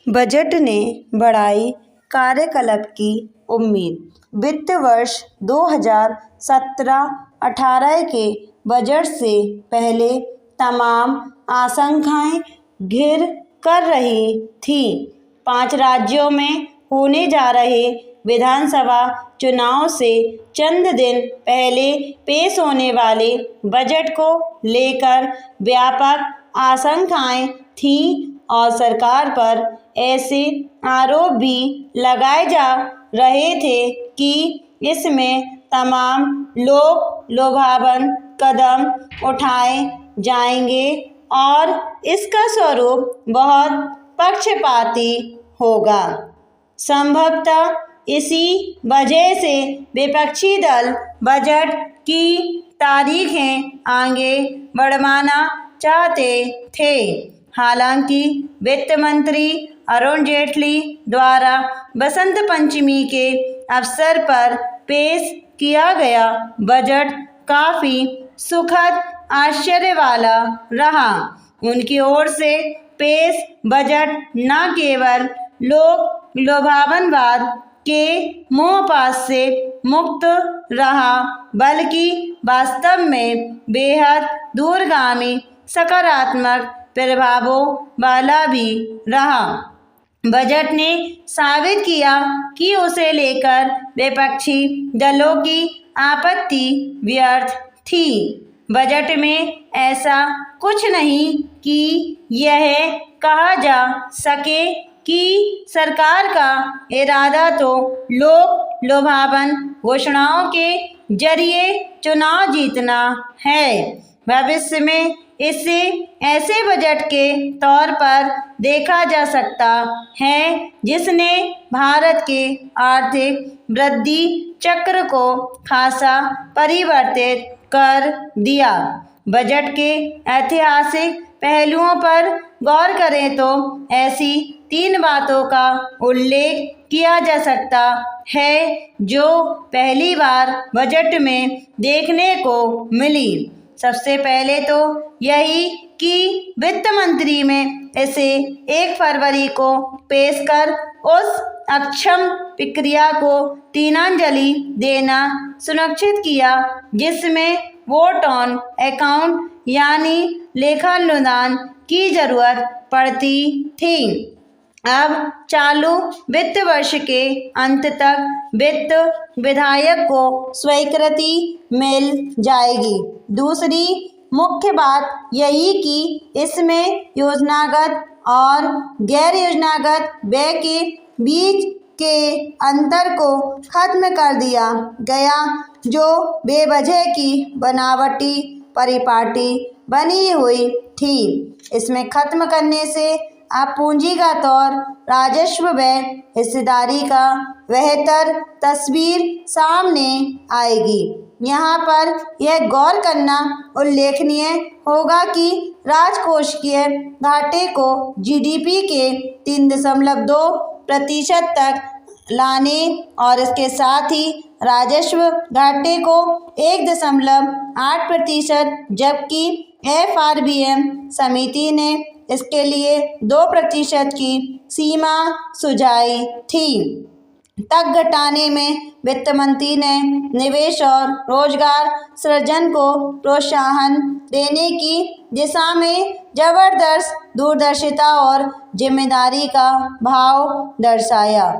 Budget ने बढ़ाई कार्यकलाप की उम्मीद। वित्त वर्ष 2017-18 के बजट से पहले तमाम आशंकाएं घिर कर रही थीं। 5 राज्यों में होने जा रहे विधानसभा चुनाव से चंद दिन पहले पेश होने वाले बजट को लेकर व्यापक आशंकाएं थीं और सरकार पर ऐसे आरोप भी लगाए जा रहे थे कि इसमें तमाम लुभावन कदम उठाए जाएंगे और इसका स्वरूप बहुत पक्षपाती होगा। संभवतः इसी वजह से विपक्षी दल बजट की तारीखें आगे बढ़वाना चाहते थे। हालांकि वित्त मंत्री अरुण जेटली द्वारा बसंत पंचमी के अवसर पर पेश किया गया बजट काफ़ी सुखद आश्चर्य वाला रहा। उनकी ओर से पेश बजट न केवल लुभावनवाद के मोहपाश से मुक्त रहा बल्कि वास्तव में बेहद दूरगामी सकारात्मक प्रभावों वाला भी रहा। बजट ने साबित किया कि उसे लेकर विपक्षी दलों की आपत्ति व्यर्थ थी। बजट में ऐसा कुछ नहीं कि यह कहा जा सके कि सरकार का इरादा तो लुभावन घोषणाओं के जरिए चुनाव जीतना है। भविष्य में इसे ऐसे बजट के तौर पर देखा जा सकता है जिसने भारत के आर्थिक वृद्धि चक्र को खासा परिवर्तित कर दिया। बजट के ऐतिहासिक पहलुओं पर गौर करें तो ऐसी 3 बातों का उल्लेख किया जा सकता है जो पहली बार बजट में देखने को मिली। सबसे पहले तो यही कि वित्त मंत्री में इसे 1 फरवरी को पेश कर उस अक्षम प्रक्रिया को तिलांजलि देना सुनिश्चित किया जिसमें वोट ऑन अकाउंट यानी लेखानुदान की जरूरत पड़ती थी। अब चालू वित्त वर्ष के अंत तक वित्त विधायक को स्वीकृति मिल जाएगी। दूसरी मुख्य बात यही कि इसमें योजनागत और गैर योजनागत व्यय के बीच के अंतर को खत्म कर दिया गया जो बेवजह की बनावटी परिपाटी बनी हुई थी। इसमें खत्म करने से अब पूंजीगत और राजस्व व्यय हिस्सेदारी का बेहतर तस्वीर सामने आएगी। यहाँ पर यह गौर करना उल्लेखनीय होगा कि राजकोषीय घाटे को जीडीपी के 3.2% तक लाने और इसके साथ ही राजस्व घाटे को 1.8% जबकि एफआरबीएम समिति ने इसके लिए 2% की सीमा सुझाई थी। तक घटाने में वित्त मंत्री ने निवेश और रोजगार सृजन को प्रोत्साहन देने की दिशा में जबरदस्त दूरदर्शिता और जिम्मेदारी का भाव दर्शाया।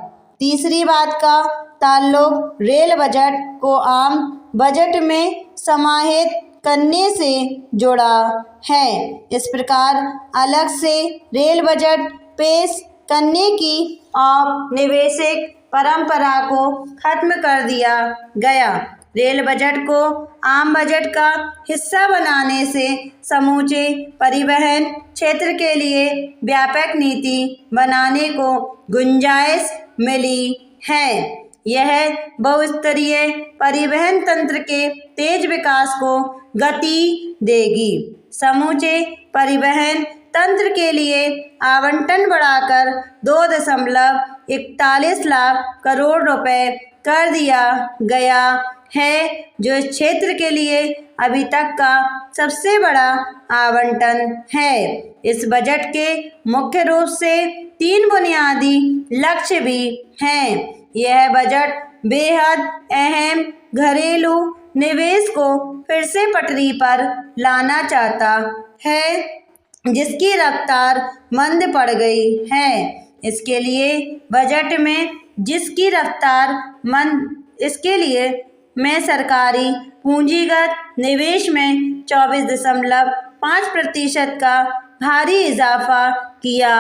तीसरी बात का ताल्लुक रेल बजट को आम बजट में समाहित करने से जुड़ा है। इस प्रकार अलग से रेल बजट पेश करने की औपनिवेशिक परंपरा को खत्म कर दिया गया। रेल बजट को आम बजट का हिस्सा बनाने से समूचे परिवहन क्षेत्र के लिए व्यापक नीति बनाने को गुंजाइश मिली है। यह बहुस्तरीय परिवहन तंत्र के तेज विकास को गति देगी। समूचे परिवहन तंत्र के लिए आवंटन बढ़ाकर 2.41 लाख करोड़ रुपए कर दिया गया है, जो इस क्षेत्र के लिए अभी तक का सबसे बड़ा आवंटन है। इस बजट के मुख्य रूप से 3 बुनियादी लक्ष्य भी हैं। यह बजट बेहद अहम घरेलू निवेश को फिर से पटरी पर लाना चाहता है, जिसकी रफ्तार मंद पड़ गई है। इसके लिए बजट में सरकारी पूंजीगत निवेश में 24.5% का भारी इजाफा किया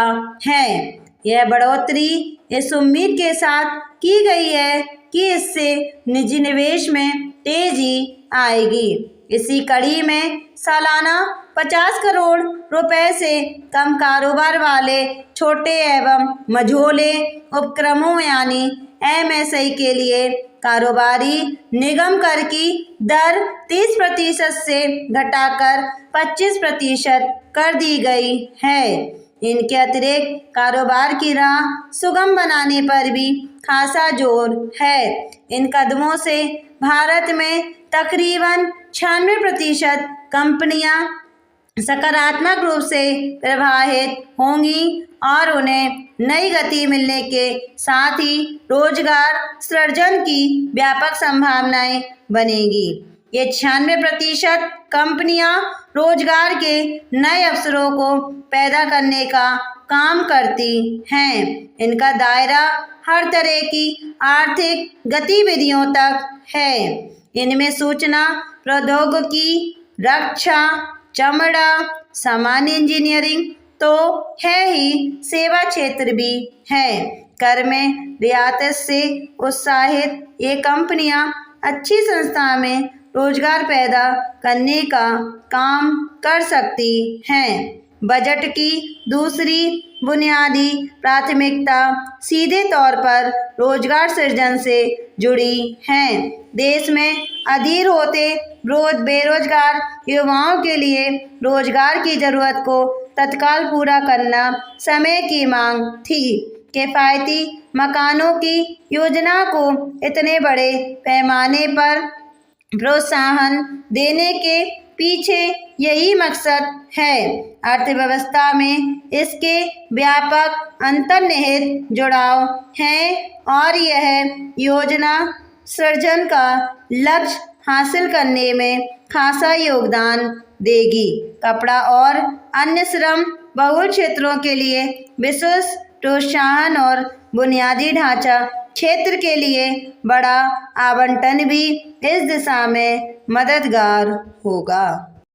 है। यह बढ़ोतरी इस उम्मीद के साथ की गई है कि इससे निजी निवेश में तेजी आएगी। इसी कड़ी में सालाना 50 करोड़ रुपए से कम कारोबार वाले छोटे एवं मझोले उपक्रमों यानी MSI के लिए कारोबारी निगम कर की दर 30% से घटाकर 25% कर दी गई है। इनके अतिरिक्त कारोबार की राह सुगम बनाने पर भी खासा जोर है। इन कदमों से भारत में तकरीबन 96% कंपनियां सकारात्मक रूप से प्रभावित होंगी और उन्हें नई गति मिलने के साथ ही रोजगार सृजन की व्यापक संभावनाएं बनेगी। ये 96% कंपनियां रोजगार के नए अवसरों को पैदा करने का काम करती हैं। इनका दायरा हर तरह की आर्थिक गतिविधियों तक है। इनमें सूचना प्रौद्योगिकी, रक्षा, चमड़ा, सामान्य इंजीनियरिंग तो है ही, सेवा क्षेत्र भी है। कर में रियायत से उत्साहित ये कंपनियां अच्छी संस्था में रोजगार पैदा करने का काम कर सकती हैं। बजट की दूसरी बुनियादी प्राथमिकता सीधे तौर पर रोजगार सृजन से जुड़ी है। देश में अधीर होते बेरोजगार युवाओं के लिए रोजगार की जरूरत को तत्काल पूरा करना समय की मांग थी। किफायती मकानों की योजना को इतने बड़े पैमाने पर प्रोत्साहन देने के पीछे यही मकसद है। अर्थव्यवस्था में इसके व्यापक अंतर्निहित जुड़ाव है और यह योजना सृजन का लक्ष्य हासिल करने में खासा योगदान देगी। कपड़ा और अन्य श्रम बहुल क्षेत्रों के लिए विशेष प्रोत्साहन और बुनियादी ढांचा क्षेत्र के लिए बड़ा आवंटन भी इस दिशा में मददगार होगा।